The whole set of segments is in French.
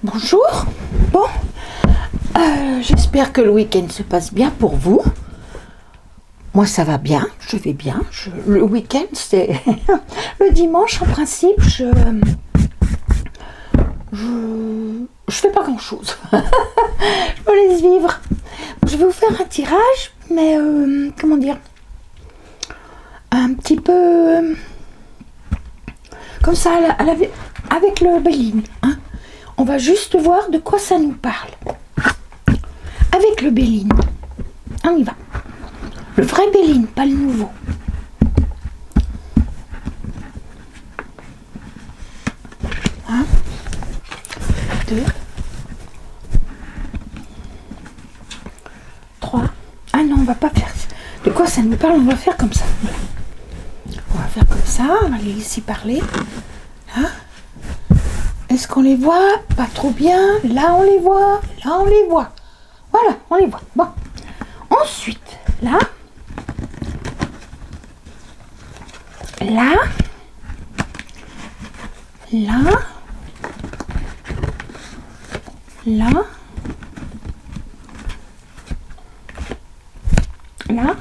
Bonjour. Bon, j'espère que le week-end se passe bien pour vous. Moi, ça va bien, je vais bien. Le week-end, c'est le dimanche, en principe, je fais pas grand-chose. Je me laisse vivre. Je vais vous faire un tirage, mais comment dire, un petit peu comme ça, avec le Béline, hein. On va juste voir de quoi ça nous parle. Avec le Béline. On y va. Le vrai Béline, pas le nouveau. Un, deux, trois. Ah non, on va pas faire ça. De quoi ça nous parle, on va faire comme ça. On va faire comme ça, on va les laisser parler. Hein? Est-ce qu'on les voit? Pas trop bien. Là, on les voit. Là, on les voit. Voilà, on les voit. Bon. Ensuite, là. Là. Là. Là. Là.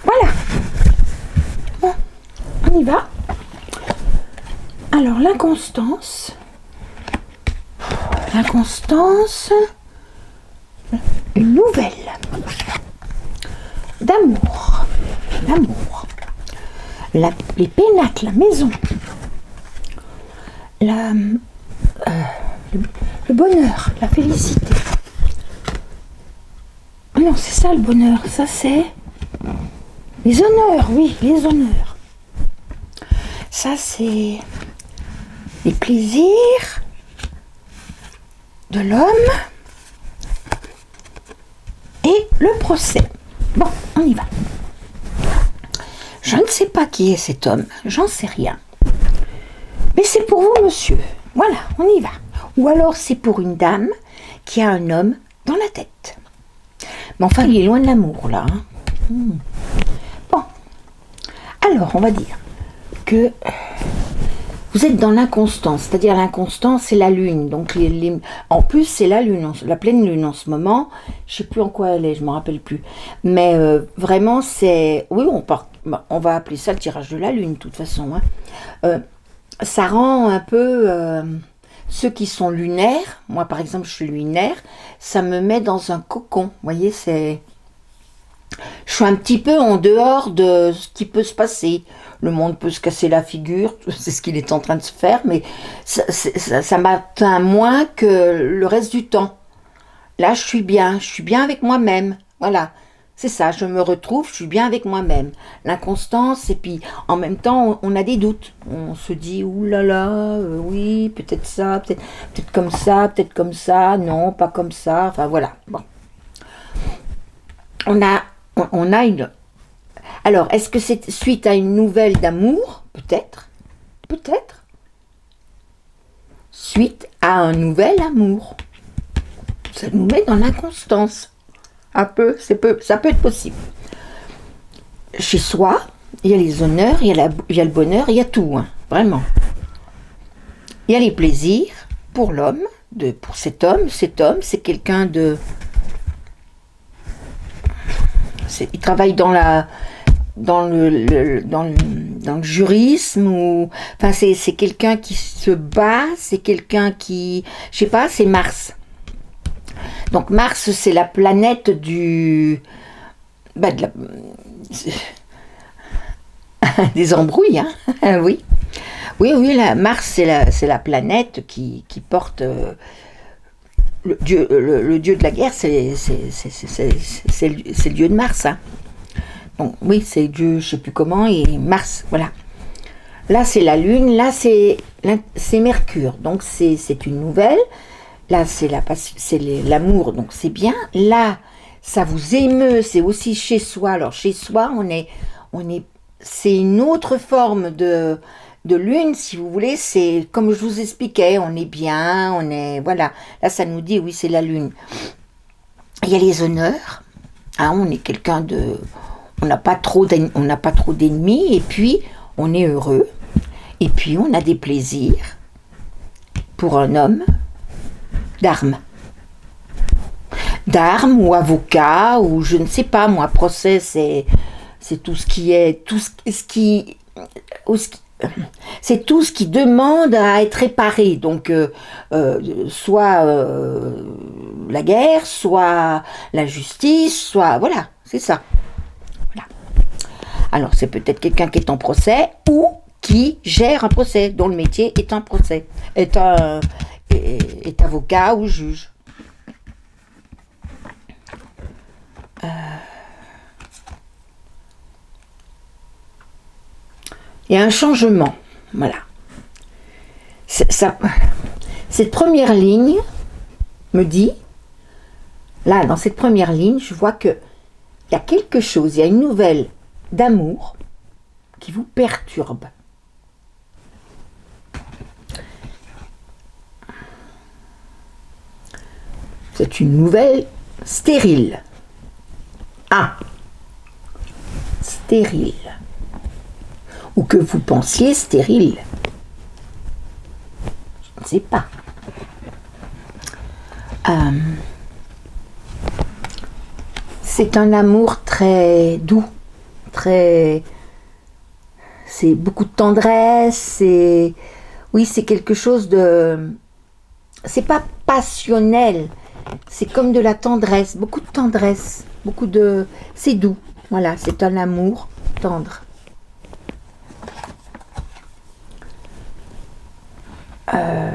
Voilà. Bon, on y va. Alors, l'inconstance, une nouvelle d'amour, les pénacles, la maison, le bonheur, la félicité. Non, c'est ça le bonheur, ça c'est les honneurs, oui, les honneurs. Ça c'est les plaisirs de l'homme et le procès. Bon, on y va. Je ne sais pas qui est cet homme, j'en sais rien. Mais c'est pour vous, monsieur. Voilà, on y va. Ou alors c'est pour une dame qui a un homme dans la tête. Mais enfin, il est loin de l'amour, là. Bon. Alors, on va dire que vous êtes dans l'inconstance, c'est-à-dire l'inconstance, c'est la lune. Donc, en plus, c'est la lune, la pleine lune en ce moment. Je ne sais plus en quoi elle est, je ne me rappelle plus. Mais vraiment, c'est... Oui, on va appeler ça le tirage de la lune, de toute façon. Hein. Ça rend un peu... ceux qui sont lunaires, moi par exemple, je suis lunaire, ça me met dans un cocon. Vous voyez, je suis un petit peu en dehors de ce qui peut se passer. Le monde peut se casser la figure, c'est ce qu'il est en train de se faire, mais ça m'atteint moins que le reste du temps. Là, je suis bien avec moi-même. Voilà, c'est ça, je me retrouve, je suis bien avec moi-même. L'inconstance, et puis en même temps, on a des doutes. On se dit, oulala, oui, peut-être ça, peut-être comme ça, non, pas comme ça, enfin voilà. Bon. On a une... Alors, est-ce que c'est suite à une nouvelle d'amour? Peut-être. Peut-être. Suite à un nouvel amour. Ça nous met dans l'inconstance. Un peu, ça peut être possible. Chez soi, il y a les honneurs, il y a le bonheur, il y a tout, hein, vraiment. Il y a les plaisirs pour l'homme, pour cet homme, c'est quelqu'un de... Il travaille dans le jurisme, ou enfin c'est quelqu'un qui se bat, c'est quelqu'un qui, je sais pas, c'est Mars. Donc Mars, c'est la planète des embrouilles, hein. Oui, Mars, c'est la planète qui porte le dieu de la guerre, c'est le dieu de Mars, hein. Donc oui, c'est Dieu, je sais plus comment, et Mars, voilà. Là, c'est la Lune, là, c'est Mercure, donc c'est une nouvelle. Là, c'est l'amour, donc c'est bien. Là, ça vous émeut, c'est aussi chez soi. Alors, chez soi, c'est une autre forme de lune, si vous voulez. C'est comme je vous expliquais, on est bien, voilà. Là, ça nous dit, oui, c'est la lune. Il y a les honneurs. Hein, on est quelqu'un de... On n'a pas trop d'ennemis, et puis on est heureux, et puis on a des plaisirs. pour un homme d'armes. D'armes ou avocat ou je ne sais pas moi, procès c'est tout ce qui est, c'est tout ce qui demande à être réparé. Donc soit la guerre, soit la justice, soit voilà, c'est ça. Voilà. Alors c'est peut-être quelqu'un qui est en procès ou qui gère un procès, dont le métier est un procès, est avocat ou juge. Il y a un changement, voilà. Cette première ligne me dit, là, dans cette première ligne, je vois qu'il y a quelque chose, il y a une nouvelle d'amour qui vous perturbe. C'est une nouvelle stérile. Ah, stérile. Ou que vous pensiez stérile. Je ne sais pas. C'est un amour très doux, très... C'est beaucoup de tendresse, oui, c'est quelque chose de... C'est pas passionnel, c'est comme de la tendresse, beaucoup de tendresse, beaucoup de... C'est doux, voilà, c'est un amour tendre.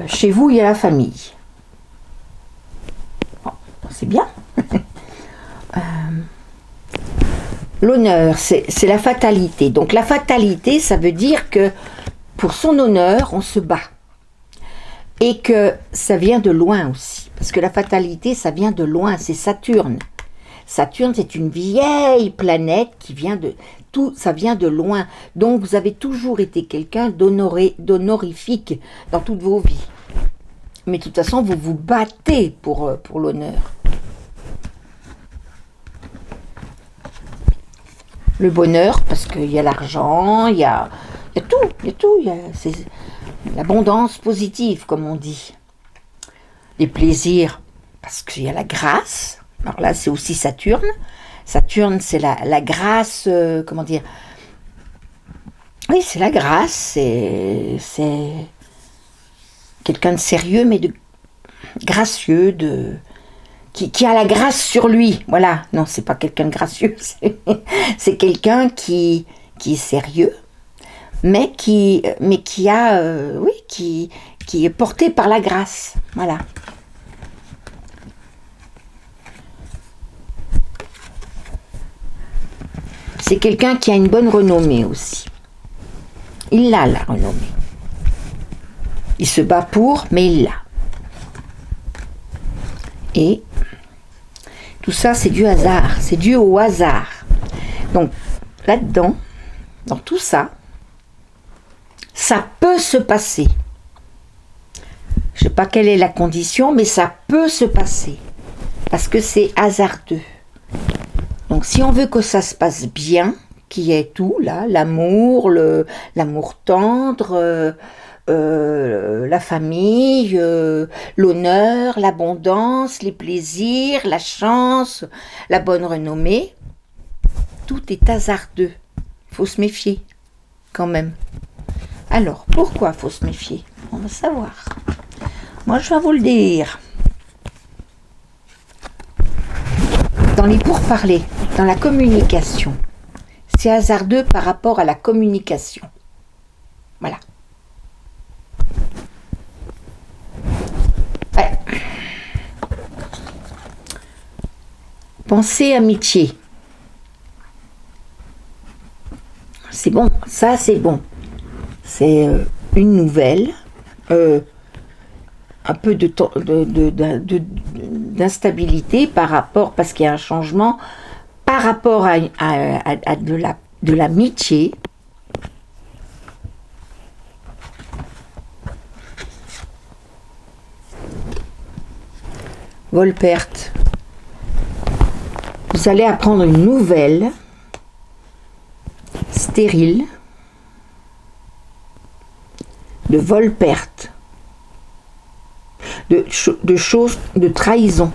Chez vous, il y a la famille. Bon, c'est bien. L'honneur, c'est la fatalité. Donc la fatalité, ça veut dire que pour son honneur, on se bat. Et que ça vient de loin aussi. Parce que la fatalité, ça vient de loin, c'est Saturne. Saturne, c'est une vieille planète qui vient de... Tout, ça vient de loin. Donc vous avez toujours été quelqu'un d'honorifique dans toutes vos vies. Mais de toute façon, vous vous battez pour l'honneur. Le bonheur, parce qu'il y a l'argent, il y a tout, c'est l'abondance positive, comme on dit. Les plaisirs, parce qu'il y a la grâce. Alors là, c'est aussi Saturne. Saturne, c'est la grâce, comment dire? Oui, c'est la grâce, c'est quelqu'un de sérieux, mais de gracieux, qui a la grâce sur lui. Voilà, non, c'est pas quelqu'un de gracieux, c'est quelqu'un qui est sérieux, mais qui est porté par la grâce. Voilà. C'est quelqu'un qui a une bonne renommée aussi. Il a la renommée. Il se bat pour, mais il l'a. Et tout ça, c'est du hasard. C'est dû au hasard. Donc, là-dedans, dans tout ça, ça peut se passer. Je ne sais pas quelle est la condition, mais ça peut se passer. Parce que c'est hasardeux. Donc si on veut que ça se passe bien, qui est tout là, l'amour, l'amour tendre, la famille, l'honneur, l'abondance, les plaisirs, la chance, la bonne renommée, tout est hasardeux. Il faut se méfier quand même. Alors, pourquoi il faut se méfier? On va savoir. Moi, je vais vous le dire. Dans les pourparlers, dans la communication, c'est hasardeux par rapport à la communication. Voilà. Ouais. Pensée amitié. C'est bon, ça c'est bon. C'est une nouvelle, un peu d'instabilité par rapport, parce qu'il y a un changement par rapport à de l'amitié. Vol-perte. Vous allez apprendre une nouvelle stérile de vol-perte. de choses, de trahison.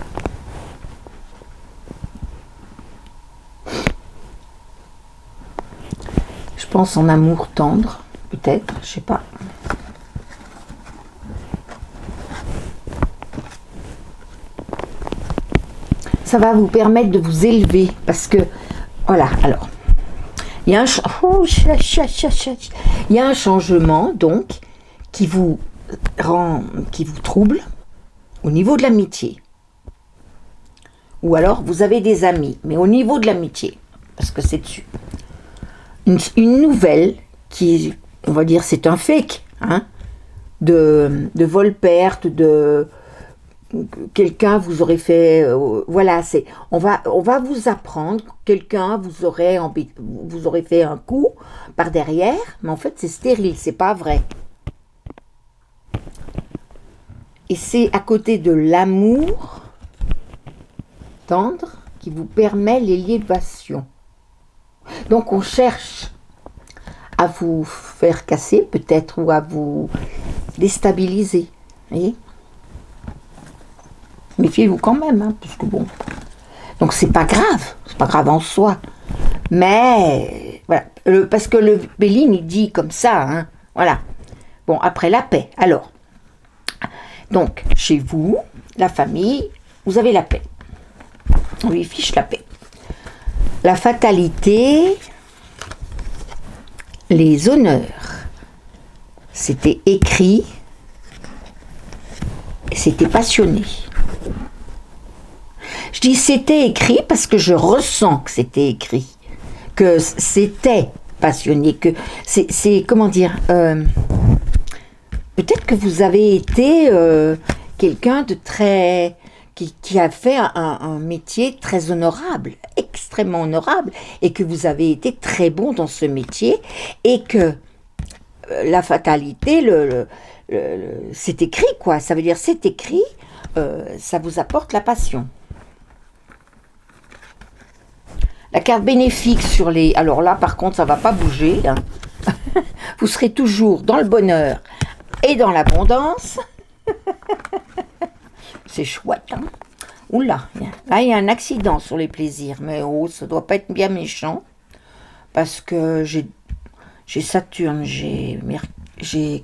Je pense en amour tendre, peut-être, je sais pas. Ça va vous permettre de vous élever, parce que, voilà, alors, il y a un changement, donc, qui vous trouble au niveau de l'amitié. Ou alors, vous avez des amis, mais au niveau de l'amitié, parce que c'est dessus. Une nouvelle qui, on va dire, c'est un fake, hein, de vol-perte, de quelqu'un vous aurait fait, voilà, on va vous apprendre, quelqu'un vous aurait fait un coup par derrière, mais en fait c'est stérile, c'est pas vrai. Et c'est à côté de l'amour tendre qui vous permet l'élévation. Donc on cherche à vous faire casser peut-être ou à vous déstabiliser, voyez. Méfiez-vous quand même, hein, parce que bon. Donc c'est pas grave en soi. Mais voilà, parce que le Béline il dit comme ça, hein, voilà. Bon, après la paix. Alors, donc chez vous, la famille, vous avez la paix. On lui fiche la paix. La fatalité, les honneurs, c'était écrit, c'était passionné. Je dis c'était écrit parce que je ressens que c'était écrit, que c'était passionné, que c'est comment dire, peut-être que vous avez été quelqu'un de très, qui a fait un métier très honorable, extrêmement honorable, et que vous avez été très bon dans ce métier, et que la fatalité, c'est écrit quoi, ça veut dire c'est écrit, ça vous apporte la passion. La carte bénéfique sur les... Alors là, par contre, ça ne va pas bouger. Hein. Vous serez toujours dans le bonheur et dans l'abondance. C'est chouette. Hein. Oula, là, il y a un accident sur les plaisirs. Mais oh, ça ne doit pas être bien méchant. Parce que j'ai Saturne, j'ai...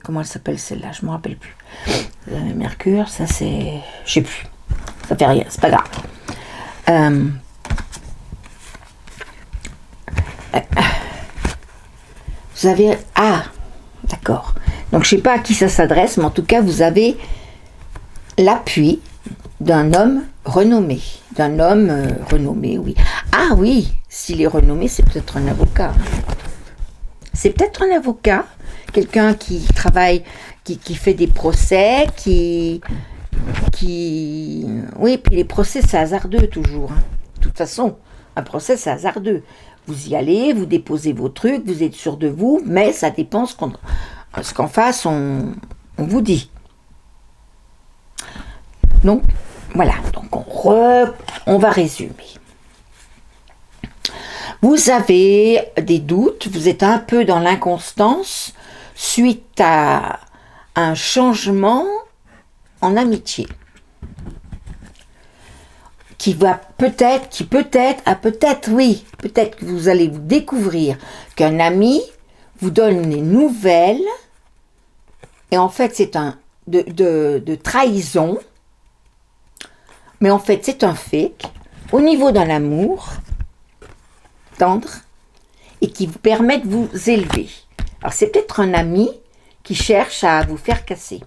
Comment elle s'appelle celle-là? Je ne me rappelle plus. Mercure, ça c'est... Je sais plus. Ça fait rien, c'est pas grave. Vous avez... Ah, d'accord. Donc, je ne sais pas à qui ça s'adresse, mais en tout cas, vous avez l'appui d'un homme renommé. D'un homme renommé, oui. Ah oui, s'il est renommé, c'est peut-être un avocat. C'est peut-être un avocat, quelqu'un qui travaille, qui fait des procès, qui... Oui, puis les procès, c'est hasardeux toujours. Hein. De toute façon, un procès, c'est hasardeux. Vous y allez, vous déposez vos trucs, vous êtes sûr de vous, mais ça dépend ce qu'en face on vous dit. Donc, voilà. Donc, on va résumer. Vous avez des doutes, vous êtes un peu dans l'inconstance suite à un changement en amitié. Peut-être que vous allez vous découvrir qu'un ami vous donne des nouvelles et en fait c'est de trahison, mais en fait c'est un fake au niveau d'un amour tendre et qui vous permet de vous élever. Alors c'est peut-être un ami qui cherche à vous faire casser.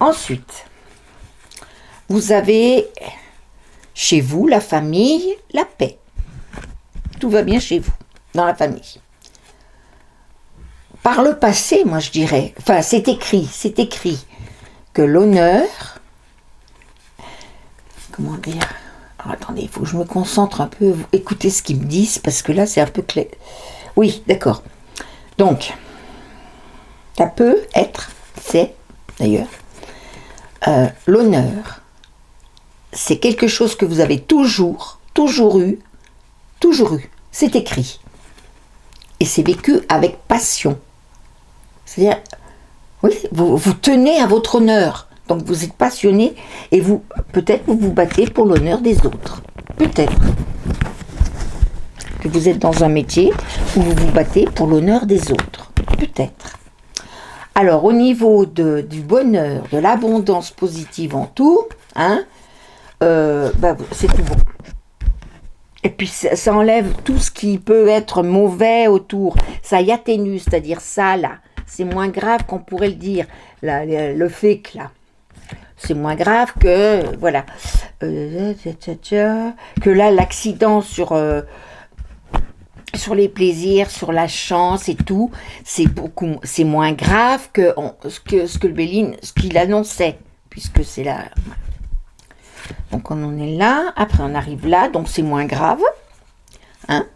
Ensuite, vous avez chez vous, la famille, la paix. Tout va bien chez vous, dans la famille. Par le passé, moi je dirais, enfin c'est écrit que l'honneur, comment dire, alors attendez, il faut que je me concentre un peu, écoutez ce qu'ils me disent, parce que là c'est un peu clair. Oui, d'accord. Donc, ça peut être, c'est d'ailleurs, l'honneur, c'est quelque chose que vous avez toujours eu, c'est écrit. Et c'est vécu avec passion. C'est-à-dire, oui, vous tenez à votre honneur. Donc vous êtes passionné et vous, peut-être vous vous battez pour l'honneur des autres. Peut-être que vous êtes dans un métier où vous vous battez pour l'honneur des autres. Peut-être. Alors au niveau du bonheur, de l'abondance positive en tout, hein, c'est tout bon. Et puis ça enlève tout ce qui peut être mauvais autour. Ça y atténue, c'est-à-dire ça là. C'est moins grave qu'on pourrait le dire. Là, le fake là. C'est moins grave que, voilà. Que là, l'accident sur les plaisirs, sur la chance et tout, c'est moins grave que ce que le Béline, ce qu'il annonçait. Puisque c'est là. Donc on en est là, après on arrive là, donc c'est moins grave. Hein,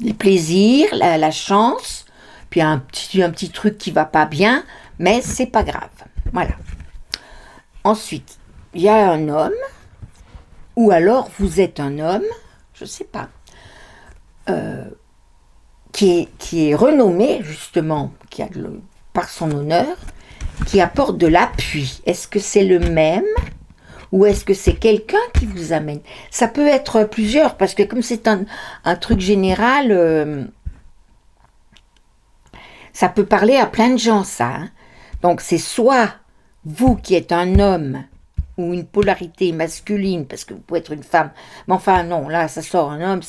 les plaisirs, la chance, puis un petit truc qui va pas bien, mais c'est pas grave. Voilà. Ensuite, il y a un homme, ou alors vous êtes un homme, je sais pas, qui est renommé justement, par son honneur, qui apporte de l'appui. Est-ce que c'est le même ? Ou est-ce que c'est quelqu'un qui vous amène? Ça peut être plusieurs, parce que comme c'est un truc général, ça peut parler à plein de gens, ça. Hein. Donc c'est soit vous qui êtes un homme, ou une polarité masculine, parce que vous pouvez être une femme. Mais enfin non, là ça sort un homme,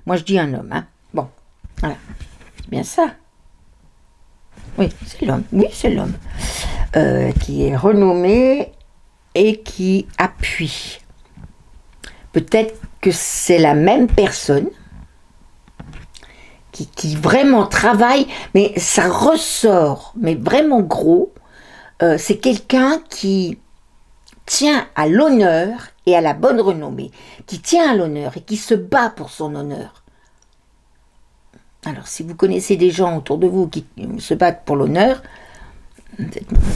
moi je dis un homme. Hein. Bon, voilà. C'est bien ça. Oui, c'est l'homme. Oui, c'est l'homme. Qui est renommé et qui appuie. Peut-être que c'est la même personne qui vraiment travaille, mais ça ressort, mais vraiment gros. C'est quelqu'un qui tient à l'honneur et à la bonne renommée, qui tient à l'honneur et qui se bat pour son honneur. Alors, si vous connaissez des gens autour de vous qui se battent pour l'honneur,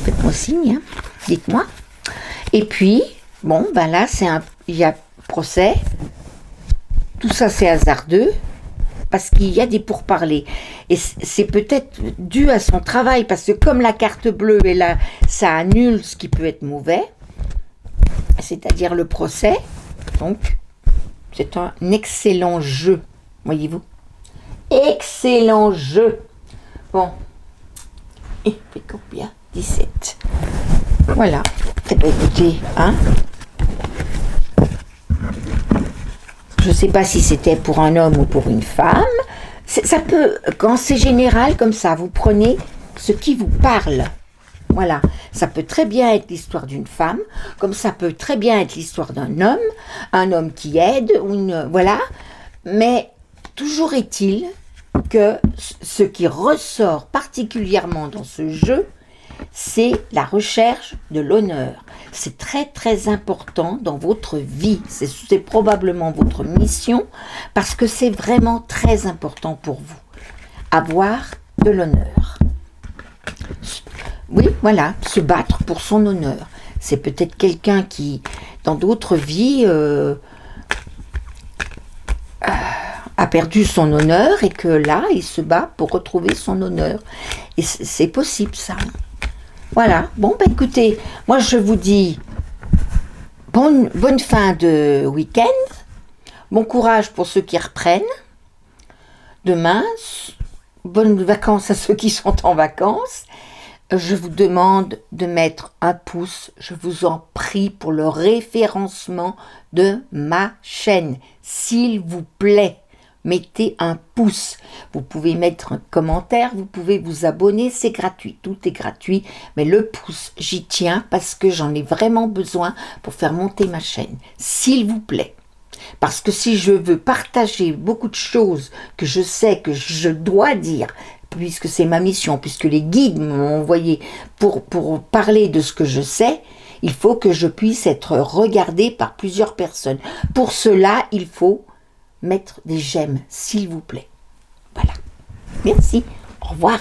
faites-moi signe, hein, dites-moi. Et puis, bon, ben là, il y a procès. Tout ça, c'est hasardeux, parce qu'il y a des pourparlers. Et c'est peut-être dû à son travail, parce que comme la carte bleue est là, ça annule ce qui peut être mauvais, c'est-à-dire le procès. Donc, c'est un excellent jeu, voyez-vous. Excellent jeu. Bon. Et puis combien ? 17. Voilà. Eh bien, écoutez, hein. Je ne sais pas si c'était pour un homme ou pour une femme. Ça peut, quand c'est général comme ça, vous prenez ce qui vous parle. Voilà. Ça peut très bien être l'histoire d'une femme, comme ça peut très bien être l'histoire d'un homme, un homme qui aide, voilà. Mais toujours est-il que ce qui ressort particulièrement dans ce jeu, c'est la recherche de l'honneur. C'est très très important dans votre vie. C'est probablement votre mission parce que c'est vraiment très important pour vous. Avoir de l'honneur. Oui, voilà, se battre pour son honneur. C'est peut-être quelqu'un qui, dans d'autres vies, a perdu son honneur et que là, il se bat pour retrouver son honneur. Et c'est possible, ça. Voilà. Bon, ben écoutez, moi, je vous dis bonne fin de week-end. Bon courage pour ceux qui reprennent. Demain, bonnes vacances à ceux qui sont en vacances. Je vous demande de mettre un pouce, je vous en prie, pour le référencement de ma chaîne. S'il vous plaît, mettez un pouce. Vous pouvez mettre un commentaire, vous pouvez vous abonner, c'est gratuit. Tout est gratuit, mais le pouce, j'y tiens parce que j'en ai vraiment besoin pour faire monter ma chaîne. S'il vous plaît. Parce que si je veux partager beaucoup de choses que je sais que je dois dire, puisque c'est ma mission, puisque les guides m'ont envoyé pour parler de ce que je sais, il faut que je puisse être regardée par plusieurs personnes. Pour cela, il faut mettre des j'aime, s'il vous plaît. Voilà. Merci. Au revoir.